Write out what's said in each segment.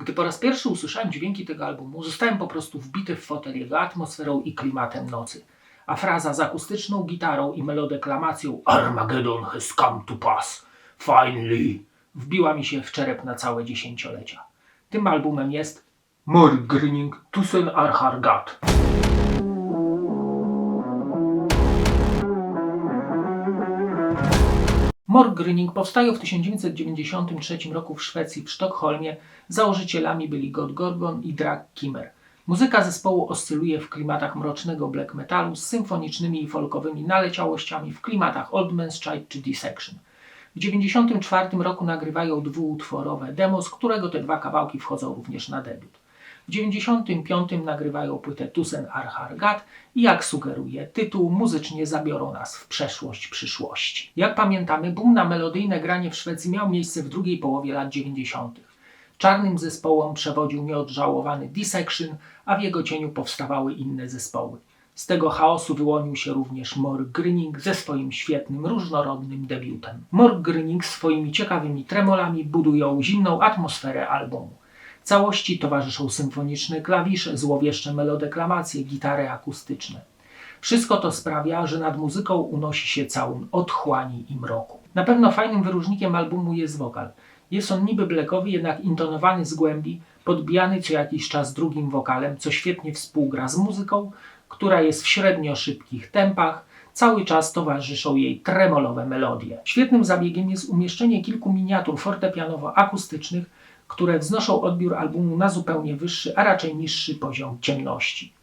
Gdy po raz pierwszy usłyszałem dźwięki tego albumu, zostałem po prostu wbity w fotel jego atmosferą i klimatem nocy. A fraza z akustyczną gitarą i melodeklamacją Armageddon has come to pass, finally, wbiła mi się w czerep na całe dziesięciolecia. Tym albumem jest Morgryning Tusen Arhargat. Morgryning powstają w 1993 roku w Szwecji, w Sztokholmie. Założycielami byli God Gorgon i Drag Kimmer. Muzyka zespołu oscyluje w klimatach mrocznego black metalu z symfonicznymi i folkowymi naleciałościami w klimatach Old Man's Child czy Dissection. W 1994 roku nagrywają dwuutworowe demo, z którego te dwa kawałki wchodzą również na debiut. W 1995 nagrywają płytę Tusen Arhargat i jak sugeruje tytuł, muzycznie zabiorą nas w przeszłość przyszłości. Jak pamiętamy, boom na melodyjne granie w Szwecji miał miejsce w drugiej połowie lat 90. Czarnym zespołom przewodził nieodżałowany Dissection, a w jego cieniu powstawały inne zespoły. Z tego chaosu wyłonił się również Morgryning ze swoim świetnym, różnorodnym debiutem. Morgryning swoimi ciekawymi tremolami budują zimną atmosferę albumu. Całości towarzyszą symfoniczne klawisze, złowieszcze melodeklamacje, gitary akustyczne. Wszystko to sprawia, że nad muzyką unosi się całun otchłani i mroku. Na pewno fajnym wyróżnikiem albumu jest wokal. Jest on niby blackowy, jednak intonowany z głębi, podbijany co jakiś czas drugim wokalem, co świetnie współgra z muzyką, która jest w średnio szybkich tempach. Cały czas towarzyszą jej tremolowe melodie. Świetnym zabiegiem jest umieszczenie kilku miniatur fortepianowo-akustycznych, które wznoszą odbiór albumu na zupełnie wyższy, a raczej niższy poziom ciemności.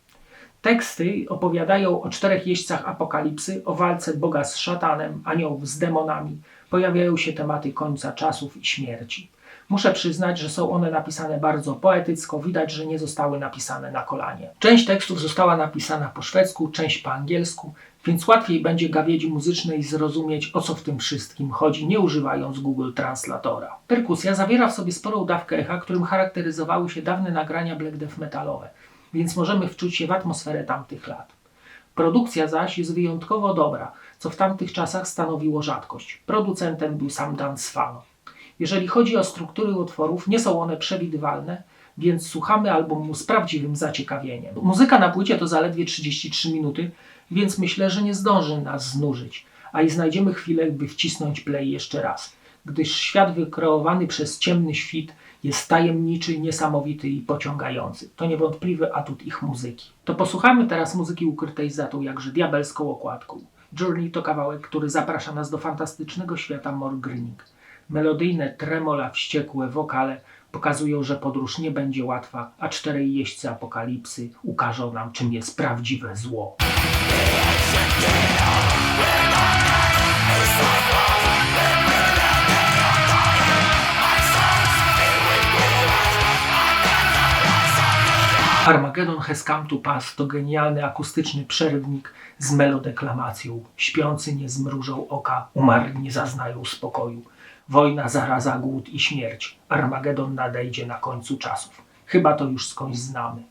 Teksty opowiadają o 4 jeźdźcach apokalipsy, o walce Boga z szatanem, aniołów z demonami. Pojawiają się tematy końca czasów i śmierci. Muszę przyznać, że są one napisane bardzo poetycko, widać, że nie zostały napisane na kolanie. Część tekstów została napisana po szwedzku, część po angielsku, więc łatwiej będzie gawiedzi muzycznej zrozumieć, o co w tym wszystkim chodzi, nie używając Google Translatora. Perkusja zawiera w sobie sporą dawkę echa, którym charakteryzowały się dawne nagrania black death metalowe, więc możemy wczuć się w atmosferę tamtych lat. Produkcja zaś jest wyjątkowo dobra, co w tamtych czasach stanowiło rzadkość. Producentem był sam Dan Svano. Jeżeli chodzi o struktury utworów, nie są one przewidywalne, więc słuchamy albumu z prawdziwym zaciekawieniem. Muzyka na płycie to zaledwie 33 minuty, więc myślę, że nie zdąży nas znużyć, a i znajdziemy chwilę, by wcisnąć play jeszcze raz, gdyż świat wykreowany przez ciemny świt jest tajemniczy, niesamowity i pociągający. To niewątpliwy atut ich muzyki. To posłuchajmy teraz muzyki ukrytej za tą jakże diabelską okładką. Journey to kawałek, który zaprasza nas do fantastycznego świata Morgryning. Melodyjne tremola, wściekłe wokale pokazują, że podróż nie będzie łatwa, a 4 jeźdźcy apokalipsy ukażą nam, czym jest prawdziwe zło. Armageddon has come to pass to genialny akustyczny przerywnik z melodeklamacją. Śpiący nie zmrużą oka, umarli nie zaznają spokoju. Wojna, zaraza, głód i śmierć. Armagedon nadejdzie na końcu czasów. Chyba to już skądś znamy.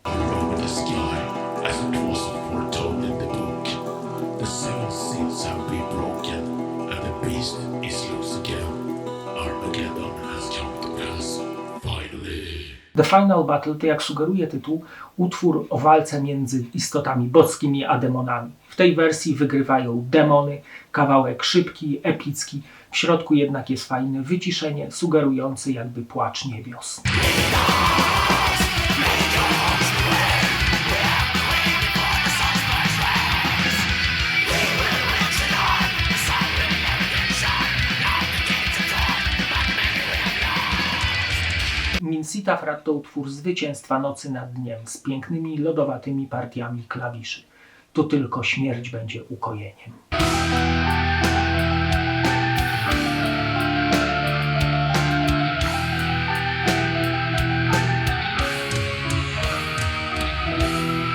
The Final Battle to, jak sugeruje tytuł, utwór o walce między istotami boskimi a demonami. W tej wersji wygrywają demony, kawałek szybki, epicki, w środku jednak jest fajne wyciszenie, sugerujące jakby płacz niebios. Mincita Frat to utwór zwycięstwa nocy nad dniem z pięknymi, lodowatymi partiami klawiszy. Tu tylko śmierć będzie ukojeniem.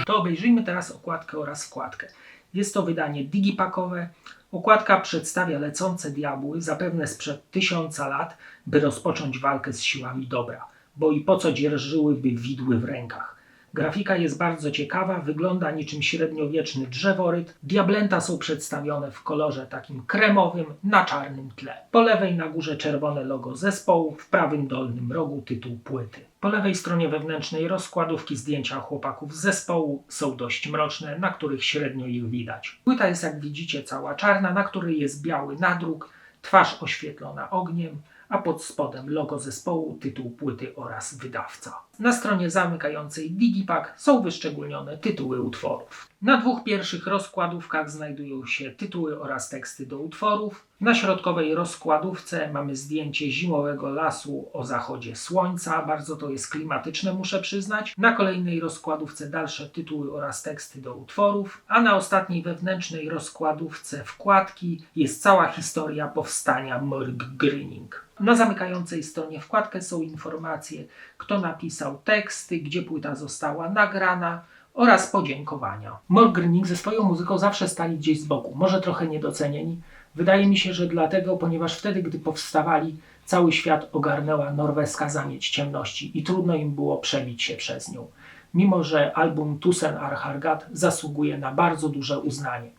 To obejrzyjmy teraz okładkę oraz wkładkę. Jest to wydanie digipakowe. Okładka przedstawia lecące diabły, zapewne sprzed 1000 lat, by rozpocząć walkę z siłami dobra, bo i po co dzierżyłyby widły w rękach. Grafika jest bardzo ciekawa, wygląda niczym średniowieczny drzeworyt. Diablęta są przedstawione w kolorze takim kremowym na czarnym tle. Po lewej na górze czerwone logo zespołu, w prawym dolnym rogu tytuł płyty. Po lewej stronie wewnętrznej rozkładówki zdjęcia chłopaków z zespołu są dość mroczne, na których średnio ich widać. Płyta jest, jak widzicie, cała czarna, na której jest biały nadruk, twarz oświetlona ogniem, a pod spodem logo zespołu, tytuł płyty oraz wydawca. Na stronie zamykającej Digipack są wyszczególnione tytuły utworów. Na dwóch pierwszych rozkładówkach znajdują się tytuły oraz teksty do utworów. Na środkowej rozkładówce mamy zdjęcie zimowego lasu o zachodzie słońca, bardzo to jest klimatyczne, muszę przyznać. Na kolejnej rozkładówce dalsze tytuły oraz teksty do utworów, a na ostatniej wewnętrznej rozkładówce wkładki jest cała historia powstania Mörk-Gryning. Na zamykającej stronie wkładkę są informacje, kto napisał teksty, gdzie płyta została nagrana oraz podziękowania. Mörk-Gryning ze swoją muzyką zawsze stali gdzieś z boku, może trochę niedocenieni. Wydaje mi się, że dlatego, ponieważ wtedy, gdy powstawali, cały świat ogarnęła norweska zamieć ciemności i trudno im było przebić się przez nią. Mimo że album Tusen Arhargat zasługuje na bardzo duże uznanie.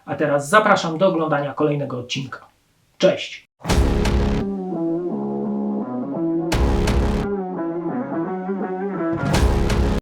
A teraz zapraszam do oglądania kolejnego odcinka. Cześć!